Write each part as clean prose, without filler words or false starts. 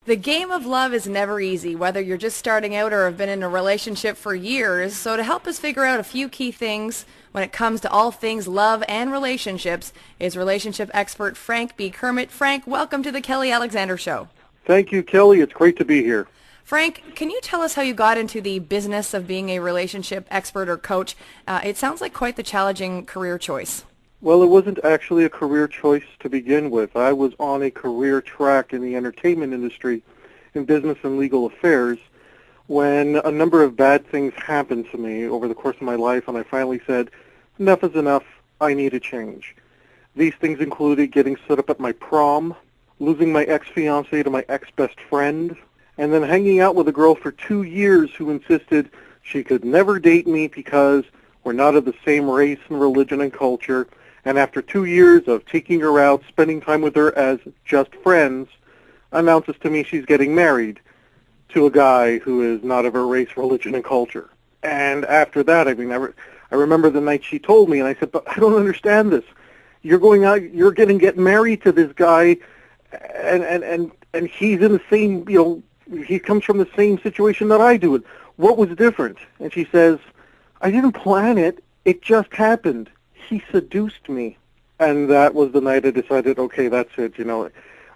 The game of love is never easy, whether you're just starting out or have been in a relationship for years. So to help us figure out a few key things when it comes to all things love and relationships is relationship expert Frank B. Kermit. Frank, welcome to the Kelly Alexander Show. Thank you, Kelly. It's great to be here. Frank, can you tell us how you got into the business of being a relationship expert or coach? It sounds like quite the challenging career choice. Well, it wasn't actually a career choice to begin with. I was on a career track in the entertainment industry in business and legal affairs when a number of bad things happened to me over the course of my life, and I finally said, enough is enough. I need a change. These things included getting stood up at my prom, losing my ex-fiancée to my ex-best friend, and then hanging out with a girl for 2 years who insisted she could never date me because we're not of the same race and religion and culture. And after 2 years of taking her out, spending time with her as just friends, announces to me she's getting married to a guy who is not of her race, religion, and culture. And after that, I remember the night she told me, and I said, but I don't understand this. You're going out, you're going to get married to this guy, and he's in the same, he comes from the same situation that I do. And what was different? And she says, I didn't plan it. It just happened. He seduced me. And that was the night I decided, okay, that's it.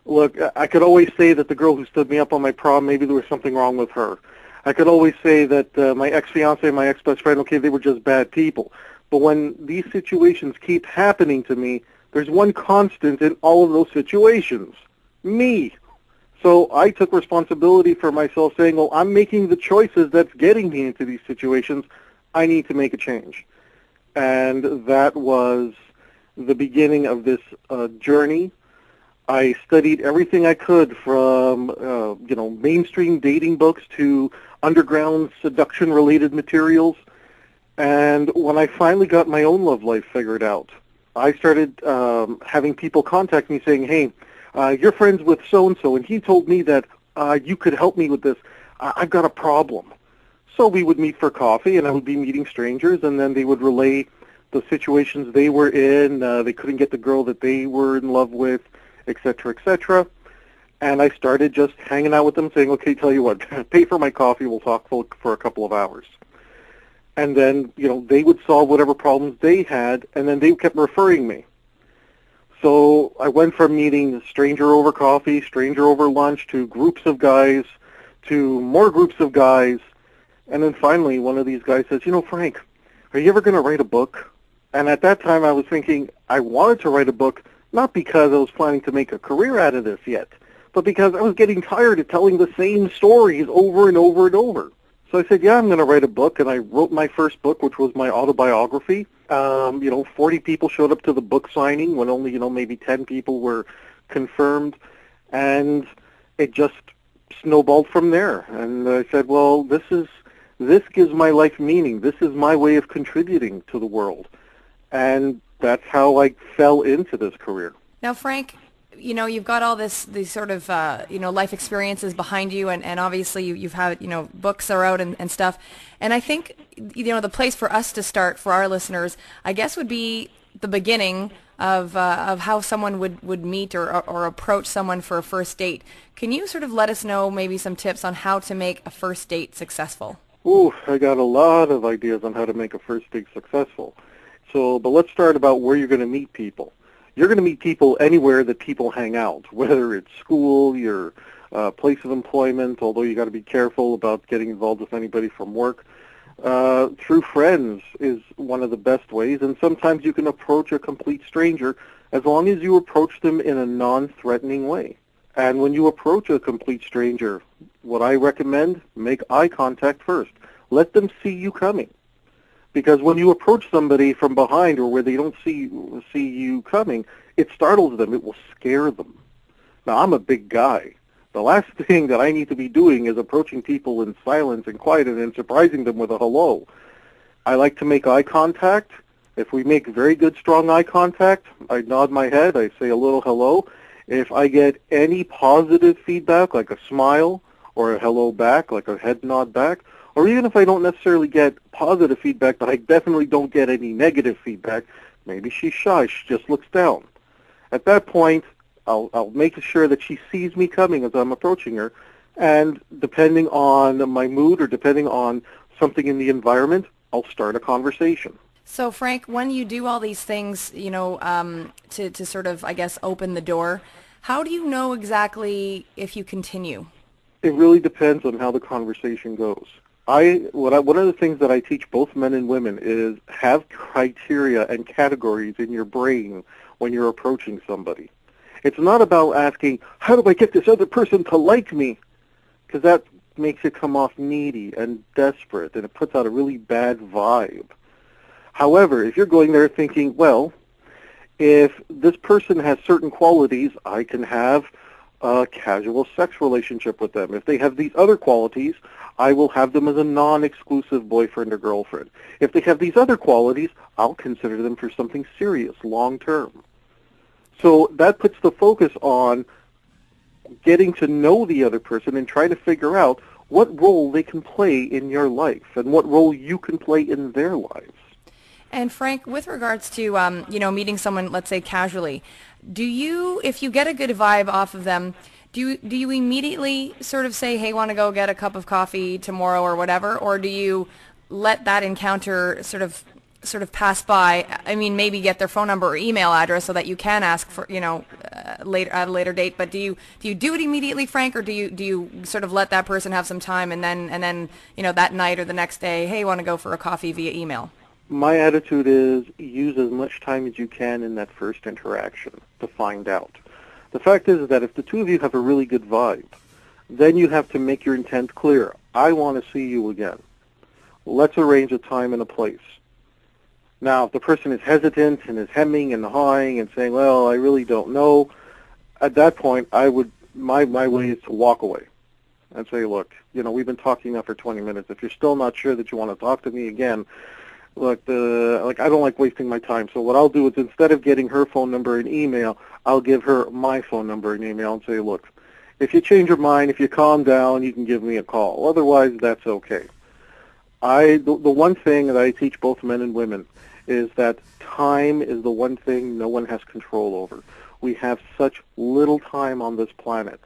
Look, I could always say that the girl who stood me up on my prom, maybe there was something wrong with her. I could always say that my ex-fiancée, my ex-best friend, okay, they were just bad people. But when these situations keep happening to me, there's one constant in all of those situations: me. So I took responsibility for myself, saying, well, I'm making the choices that's getting me into these situations. I need to make a change. And that was the beginning of this journey. I studied everything I could from, mainstream dating books to underground seduction-related materials. And when I finally got my own love life figured out, I started having people contact me saying, hey, you're friends with so-and-so, and he told me that you could help me with this. I've got a problem. So we would meet for coffee, and I would be meeting strangers, and then they would relay the situations they were in. They couldn't get the girl that they were in love with, et cetera, et cetera. And I started just hanging out with them, saying, okay, tell you what, pay for my coffee, we'll talk for a couple of hours. And then, they would solve whatever problems they had, and then they kept referring me. So I went from meeting a stranger over coffee, stranger over lunch, to groups of guys, to more groups of guys. And then finally, one of these guys says, Frank, are you ever going to write a book? And at that time, I was thinking I wanted to write a book, not because I was planning to make a career out of this yet, but because I was getting tired of telling the same stories over and over and over. So I said, yeah, I'm going to write a book. And I wrote my first book, which was my autobiography. 40 people showed up to the book signing when only, maybe 10 people were confirmed. And it just snowballed from there. And I said, well, this gives my life meaning. This is my way of contributing to the world. And that's how I fell into this career. Now, Frank, you've got all these sort of, life experiences behind you, and obviously you've had, books are out and stuff. And I think, the place for us to start for our listeners, I guess, would be the beginning of how someone would meet or approach someone for a first date. Can you sort of let us know maybe some tips on how to make a first date successful? Ooh, I got a lot of ideas on how to make a first date successful. But let's start about where you're going to meet people. You're going to meet people anywhere that people hang out, whether it's school, your place of employment, although you got to be careful about getting involved with anybody from work. Through friends is one of the best ways, and sometimes you can approach a complete stranger as long as you approach them in a non-threatening way. And when you approach a complete stranger, what I recommend, make eye contact first. Let them see you coming. Because when you approach somebody from behind or where they don't see you coming, it startles them. It will scare them. Now, I'm a big guy. The last thing that I need to be doing is approaching people in silence and quiet and then surprising them with a hello. I like to make eye contact. If we make very good, strong eye contact, I nod my head. I say a little hello. If I get any positive feedback, like a smile or a hello back, like a head nod back, or even if I don't necessarily get positive feedback, but I definitely don't get any negative feedback, maybe she's shy, she just looks down. At that point, I'll make sure that she sees me coming as I'm approaching her, and depending on my mood or depending on something in the environment, I'll start a conversation. So Frank, when you do all these things, to sort of, I guess, open the door, how do you know exactly if you continue? It really depends on how the conversation goes. One of the things that I teach both men and women is have criteria and categories in your brain when you're approaching somebody. It's not about asking, how do I get this other person to like me? Because that makes it come off needy and desperate, and it puts out a really bad vibe. However, if you're going there thinking, well, if this person has certain qualities, I can have a casual sex relationship with them. If they have these other qualities, I will have them as a non-exclusive boyfriend or girlfriend. If they have these other qualities, I'll consider them for something serious, long-term. So that puts the focus on getting to know the other person and trying to figure out what role they can play in your life and what role you can play in their lives. And Frank, with regards to meeting someone, let's say casually, if you get a good vibe off of them, do you immediately sort of say, hey, want to go get a cup of coffee tomorrow or whatever, or do you let that encounter sort of pass by? I mean, maybe get their phone number or email address so that you can ask for later at a later date. But do you do it immediately, Frank, or do you sort of let that person have some time and then that night or the next day, hey, want to go for a coffee via email? My attitude is use as much time as you can in that first interaction to find out. The fact is that if the two of you have a really good vibe, then you have to make your intent clear. I want to see you again. Let's arrange a time and a place. Now, if the person is hesitant and is hemming and hawing and saying, well, I really don't know, at that point, my way is to walk away and say, look, we've been talking now for 20 minutes. If you're still not sure that you want to talk to me again, look, I don't like wasting my time. So what I'll do is instead of getting her phone number and email, I'll give her my phone number and email and say, look, if you change your mind, if you calm down, you can give me a call. Otherwise, that's okay. The one thing that I teach both men and women is that time is the one thing no one has control over. We have such little time on this planet.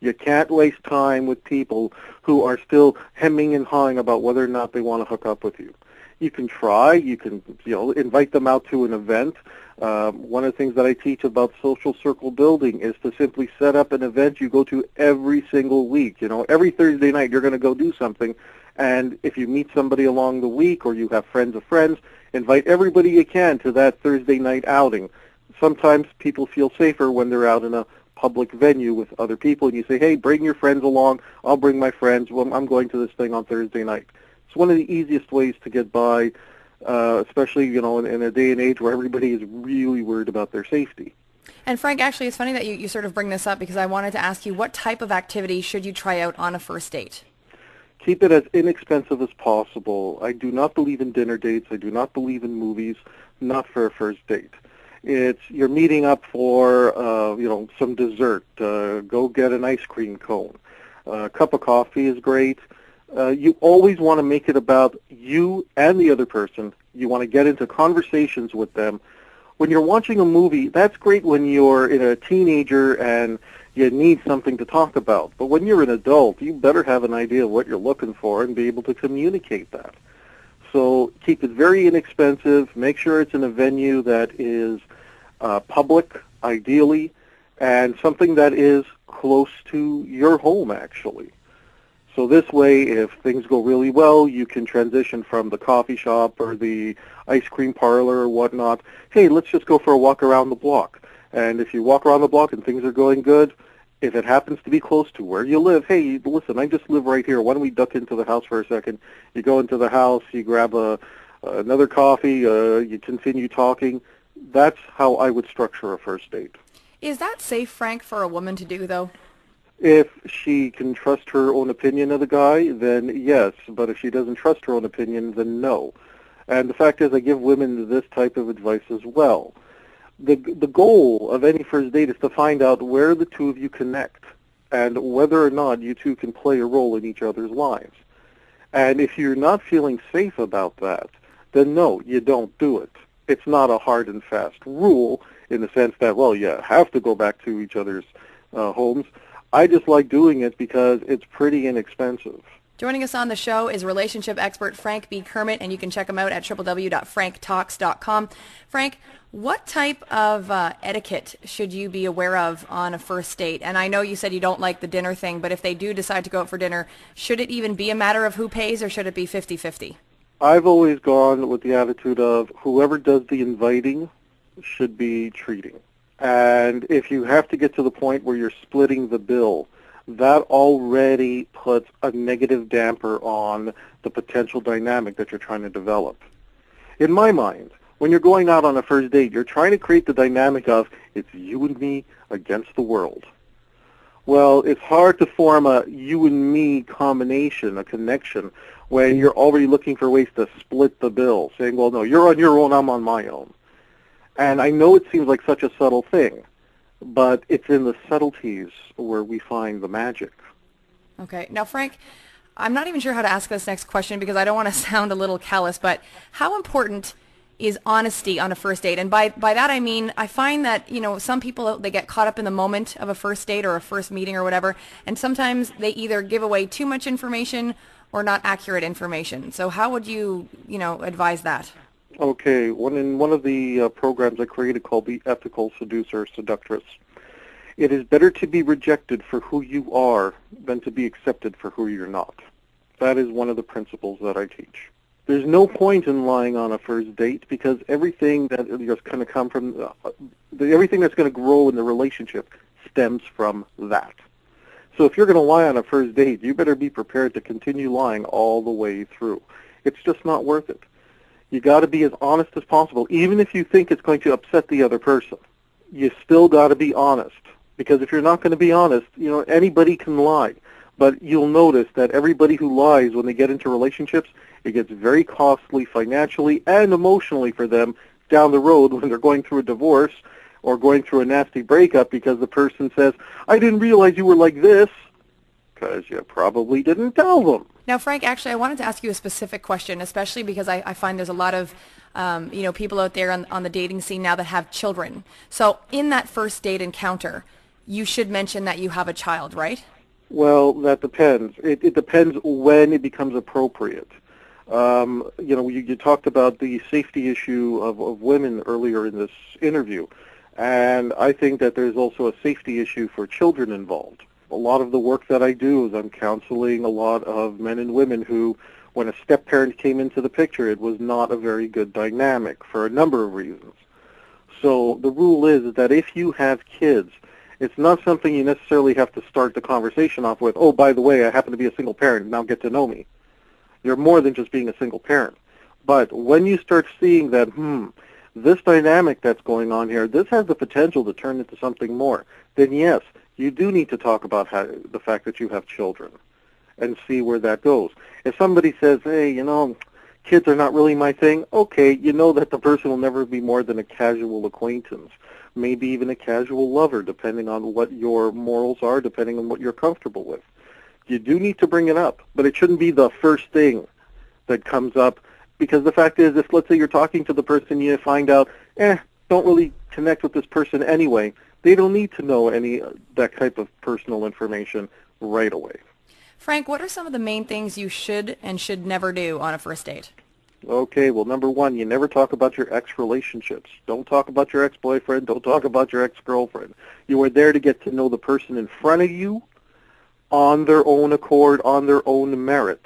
You can't waste time with people who are still hemming and hawing about whether or not they want to hook up with you. You can try. You can, invite them out to an event. One of the things that I teach about social circle building is to simply set up an event you go to every single week. Every Thursday night you're going to go do something, and if you meet somebody along the week or you have friends of friends, invite everybody you can to that Thursday night outing. Sometimes people feel safer when they're out in a public venue with other people, and you say, hey, bring your friends along. I'll bring my friends. Well, I'm going to this thing on Thursday night. It's one of the easiest ways to get by, especially, in a day and age where everybody is really worried about their safety. And Frank, actually, it's funny that you sort of bring this up because I wanted to ask you, what type of activity should you try out on a first date? Keep it as inexpensive as possible. I do not believe in dinner dates. I do not believe in movies, not for a first date. You're meeting up for, some dessert. Go get an ice cream cone. A cup of coffee is great. You always want to make it about you and the other person. You want to get into conversations with them. When you're watching a movie, that's great when you're a teenager and you need something to talk about. But when you're an adult, you better have an idea of what you're looking for and be able to communicate that. So keep it very inexpensive. Make sure it's in a venue that is public, ideally, and something that is close to your home, actually. So this way, if things go really well, you can transition from the coffee shop or the ice cream parlor or whatnot. Hey, let's just go for a walk around the block. And if you walk around the block and things are going good, if it happens to be close to where you live, hey, listen, I just live right here. Why don't we duck into the house for a second? You go into the house, you grab another coffee, you continue talking. That's how I would structure a first date. Is that safe, Frank, for a woman to do, though? If she can trust her own opinion of the guy, then yes. But if she doesn't trust her own opinion, then no. And the fact is, I give women this type of advice as well. The goal of any first date is to find out where the two of you connect and whether or not you two can play a role in each other's lives. And if you're not feeling safe about that, then no, you don't do it. It's not a hard and fast rule. in the sense that, well, you have to go back to each other's homes. I just like doing it because it's pretty inexpensive. Joining us on the show is relationship expert Frank B. Kermit, and you can check him out at www.franktalks.com. Frank, what type of etiquette should you be aware of on a first date? And I know you said you don't like the dinner thing, but if they do decide to go out for dinner, should it even be a matter of who pays, or should it be 50-50? I've always gone with the attitude of whoever does the inviting should be treating. And if you have to get to the point where you're splitting the bill, that already puts a negative damper on the potential dynamic that you're trying to develop. In my mind, when you're going out on a first date, you're trying to create the dynamic of it's you and me against the world. Well, it's hard to form a you and me combination, a connection, when you're already looking for ways to split the bill, saying, well, no, you're on your own, I'm on my own. And I know it seems like such a subtle thing, but it's in the subtleties where we find the magic. Okay. Now, Frank, I'm not even sure how to ask this next question because I don't want to sound a little callous, but how important is honesty on a first date? And by that I mean, I find that, some people, they get caught up in the moment of a first date or a first meeting or whatever, and sometimes they either give away too much information or not accurate information. So how would you, advise that? Okay, in one of the programs I created called The Ethical Seducer Seductress, it is better to be rejected for who you are than to be accepted for who you're not. That is one of the principles that I teach. There's no point in lying on a first date because everything that is going to come from, everything that's going to grow in the relationship stems from that. So if you're going to lie on a first date, you better be prepared to continue lying all the way through. It's just not worth it. You got to be as honest as possible, even if you think it's going to upset the other person. You still got to be honest, because if you're not going to be honest, anybody can lie. But you'll notice that everybody who lies when they get into relationships, it gets very costly financially and emotionally for them down the road when they're going through a divorce or going through a nasty breakup because the person says, I didn't realize you were like this, because you probably didn't tell them. Now, Frank, actually, I wanted to ask you a specific question, especially because I find there's a lot of, people out there on the dating scene now that have children. So in that first date encounter, you should mention that you have a child, right? Well, that depends. It depends when it becomes appropriate. You talked about the safety issue of women earlier in this interview, and I think that there's also a safety issue for children involved. A lot of the work that I do is I'm counseling a lot of men and women who, when a step-parent came into the picture, it was not a very good dynamic for a number of reasons. So the rule is that if you have kids, it's not something you necessarily have to start the conversation off with, oh, by the way, I happen to be a single parent, now get to know me. You're more than just being a single parent. But when you start seeing that, this dynamic that's going on here, this has the potential to turn into something more, then yes, you do need to talk about the fact that you have children and see where that goes. If somebody says, hey, kids are not really my thing, okay, you know that the person will never be more than a casual acquaintance, maybe even a casual lover, depending on what your morals are, depending on what you're comfortable with. You do need to bring it up, but it shouldn't be the first thing that comes up, because the fact is, if let's say you're talking to the person, you find out, don't really connect with this person anyway, they don't need to know that type of personal information right away. Frank, what are some of the main things you should and should never do on a first date? Okay, well, number one, you never talk about your ex-relationships. Don't talk about your ex-boyfriend. Don't talk about your ex-girlfriend. You are there to get to know the person in front of you on their own accord, on their own merit.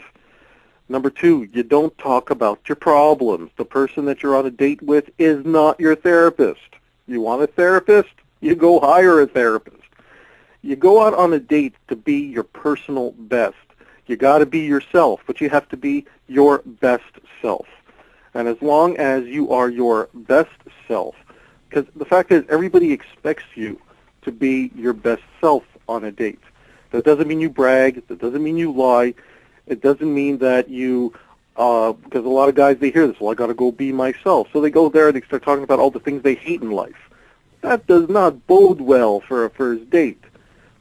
Number two, you don't talk about your problems. The person that you're on a date with is not your therapist. You want a therapist? You go hire a therapist. You go out on a date to be your personal best. You got to be yourself, but you have to be your best self. And as long as you are your best self, because the fact is everybody expects you to be your best self on a date. That doesn't mean you brag. That doesn't mean you lie. It doesn't mean that you, because a lot of guys, they hear this, well, I got to go be myself. So they go there and they start talking about all the things they hate in life. That does not bode well for a first date.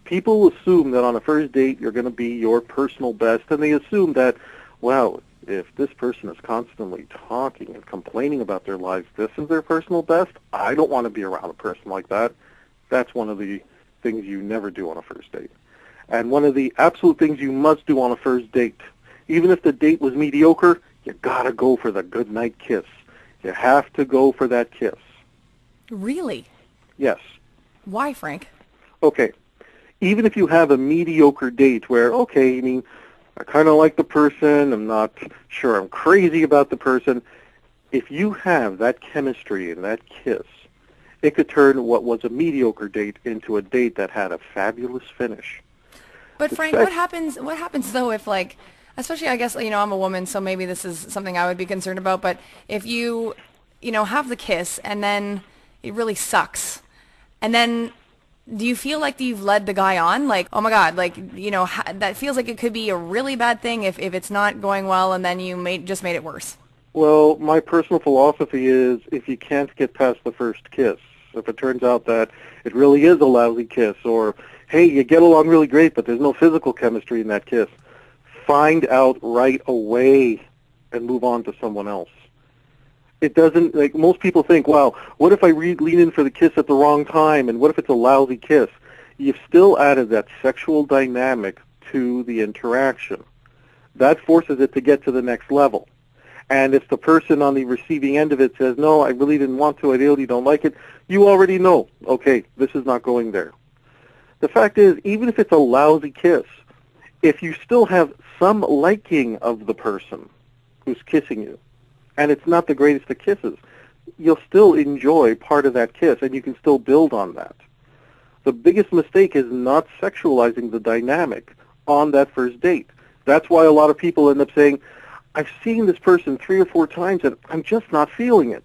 People assume that on a first date you're going to be your personal best, and they assume that, wow, if this person is constantly talking and complaining about their lives, this is their personal best, I don't want to be around a person like that. That's one of the things you never do on a first date. And one of the absolute things you must do on a first date, even if the date was mediocre, you gotta go for the goodnight kiss. You have to go for that kiss. Really? Yes. Why, Frank? Okay. Even if you have a mediocre date where, okay, I mean, I kind of like the person, I'm not sure I'm crazy about the person, if you have that chemistry and that kiss, it could turn what was a mediocre date into a date that had a fabulous finish. But Frank, what happens though if, like, especially, I guess, I'm a woman, so maybe this is something I would be concerned about, but if you have the kiss and then it really sucks, and then do you feel like you've led the guy on? Like, oh my God, like, that feels like it could be a really bad thing if it's not going well and then you just made it worse. Well, my personal philosophy is if you can't get past the first kiss, if it turns out that it really is a lousy kiss, or, hey, you get along really great, but there's no physical chemistry in that kiss, find out right away and move on to someone else. It doesn't, like, most people think, wow, what if I lean in for the kiss at the wrong time, and what if it's a lousy kiss? You've still added that sexual dynamic to the interaction. That forces it to get to the next level. And if the person on the receiving end of it says, no, I really didn't want to, I really don't like it, you already know, okay, this is not going there. The fact is, even if it's a lousy kiss, if you still have some liking of the person who's kissing you, and it's not the greatest of kisses, you'll still enjoy part of that kiss, and you can still build on that. The biggest mistake is not sexualizing the dynamic on that first date. That's why a lot of people end up saying, I've seen this person 3 or 4 times, and I'm just not feeling it.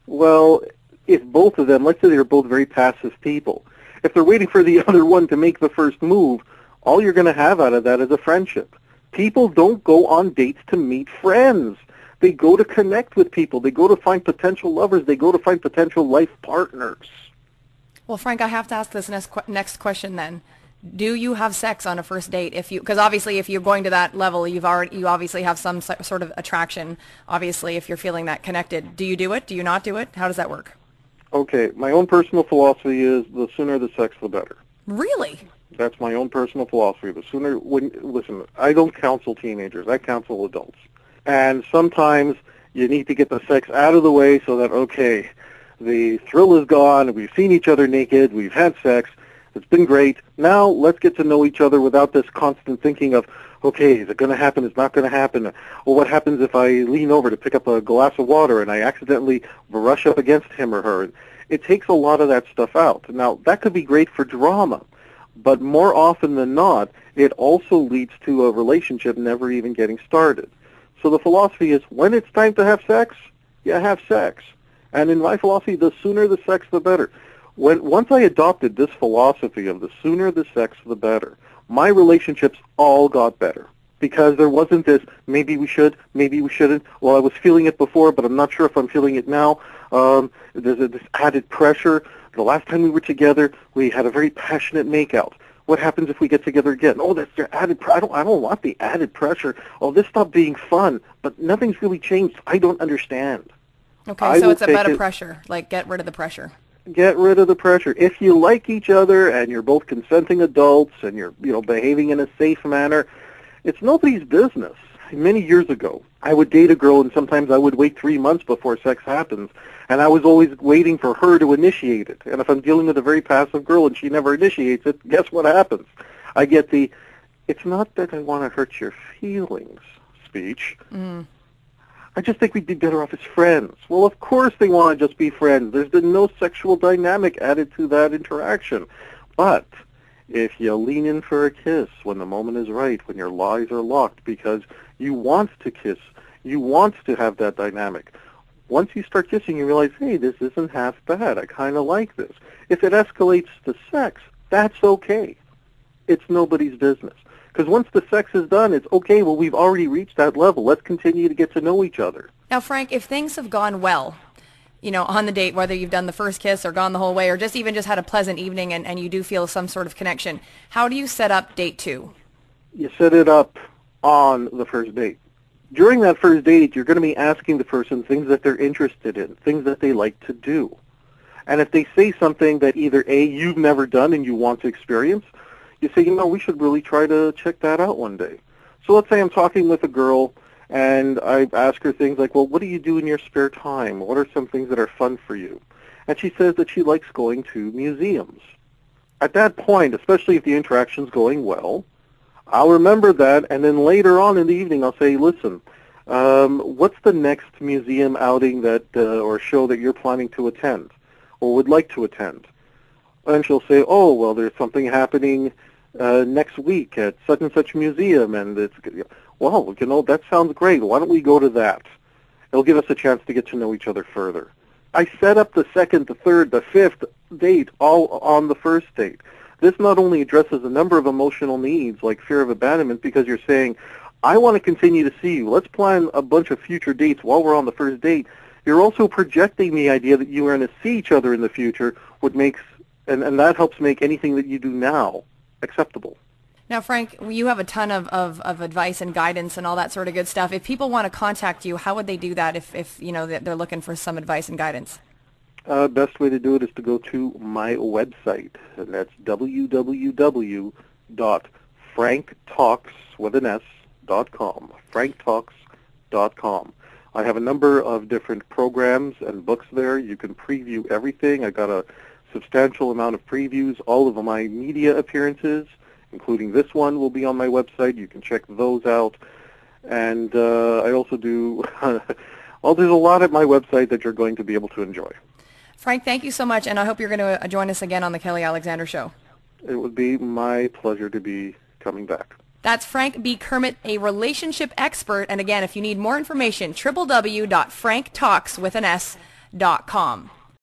Well, if both of them, let's say they're both very passive people, if they're waiting for the other one to make the first move, all you're going to have out of that is a friendship. People don't go on dates to meet friends. They go to connect with people. They go to find potential lovers. They go to find potential life partners. Well, Frank, I have to ask this next question then. Do you have sex on a first date? Because obviously if you're going to that level, you obviously have some sort of attraction, obviously, if you're feeling that connected. Do you do it? Do you not do it? How does that work? Okay, my own personal philosophy is the sooner the sex, the better. Really? That's my own personal philosophy. The sooner, listen, I don't counsel teenagers. I counsel adults. And sometimes you need to get the sex out of the way so that, okay, the thrill is gone, we've seen each other naked, we've had sex, it's been great. Now let's get to know each other without this constant thinking of, okay, is it going to happen, is it not going to happen? Or what happens if I lean over to pick up a glass of water and I accidentally brush up against him or her? It takes a lot of that stuff out. Now, that could be great for drama, but more often than not, it also leads to a relationship never even getting started. So the philosophy is when it's time to have sex, you have sex. And in my philosophy, the sooner the sex, the better. Once I adopted this philosophy of the sooner the sex, the better, my relationships all got better. Because there wasn't this, maybe we should, maybe we shouldn't. Well, I was feeling it before, but I'm not sure if I'm feeling it now. There's this added pressure. The last time we were together, we had a very passionate makeout. What happens if we get together again? Oh, that's the added pressure. I don't want the added pressure. Oh, this stopped being fun, but nothing's really changed. I don't understand. Okay, so it's about a pressure. Like, get rid of the pressure. Get rid of the pressure. If you like each other and you're both consenting adults and you're, behaving in a safe manner, it's nobody's business. Many years ago, I would date a girl and sometimes I would wait 3 months before sex happens, and I was always waiting for her to initiate it. And if I'm dealing with a very passive girl and she never initiates it, guess what happens? I get the, it's not that I want to hurt your feelings speech. I just think we'd be better off as friends. Well, of course they want to just be friends. There's been no sexual dynamic added to that interaction. But if you lean in for a kiss when the moment is right, when your lies are locked because you want to kiss, you want to have that dynamic, once you start kissing, you realize, hey, this isn't half bad. I kind of like this. If it escalates to sex, that's okay. It's nobody's business. Because once the sex is done, it's okay, well, we've already reached that level. Let's continue to get to know each other. Now, Frank, if things have gone well, on the date, whether you've done the first kiss or gone the whole way or just even just had a pleasant evening and you do feel some sort of connection, how do you set up date 2? You set it up on the first date. During that first date, you're going to be asking the person things that they're interested in, things that they like to do. And if they say something that either A, you've never done and you want to experience, you say, we should really try to check that out one day. So let's say I'm talking with a girl and I ask her things like, well, what do you do in your spare time? What are some things that are fun for you? And she says that she likes going to museums. At that point, especially if the interaction's going well, I'll remember that, and then later on in the evening I'll say, listen, what's the next museum outing that or show that you're planning to attend or would like to attend? And she'll say, oh, well, there's something happening next week at such and such museum, and it's, well, that sounds great. Why don't we go to that? It'll give us a chance to get to know each other further. I set up the second, the third, the fifth date all on the first date. This not only addresses a number of emotional needs like fear of abandonment, because you're saying, I want to continue to see you. Let's plan a bunch of future dates while we're on the first date. You're also projecting the idea that you are going to see each other in the future, and that helps make anything that you do now acceptable. Now, Frank, you have a ton of advice and guidance and all that sort of good stuff. If people want to contact you, how would they do that if they're looking for some advice and guidance? Best way to do it is to go to my website, and that's www.franktalks.com, franktalks.com. I have a number of different programs and books there. You can preview everything. I got a substantial amount of previews. All of my media appearances, including this one, will be on my website. You can check those out. And I also do, well, there's a lot at my website that you're going to be able to enjoy. Frank, thank you so much, and I hope you're going to join us again on the Kelly Alexander Show. It would be my pleasure to be coming back. That's Frank B. Kermit, a relationship expert. And again, if you need more information, www.franktalks.com.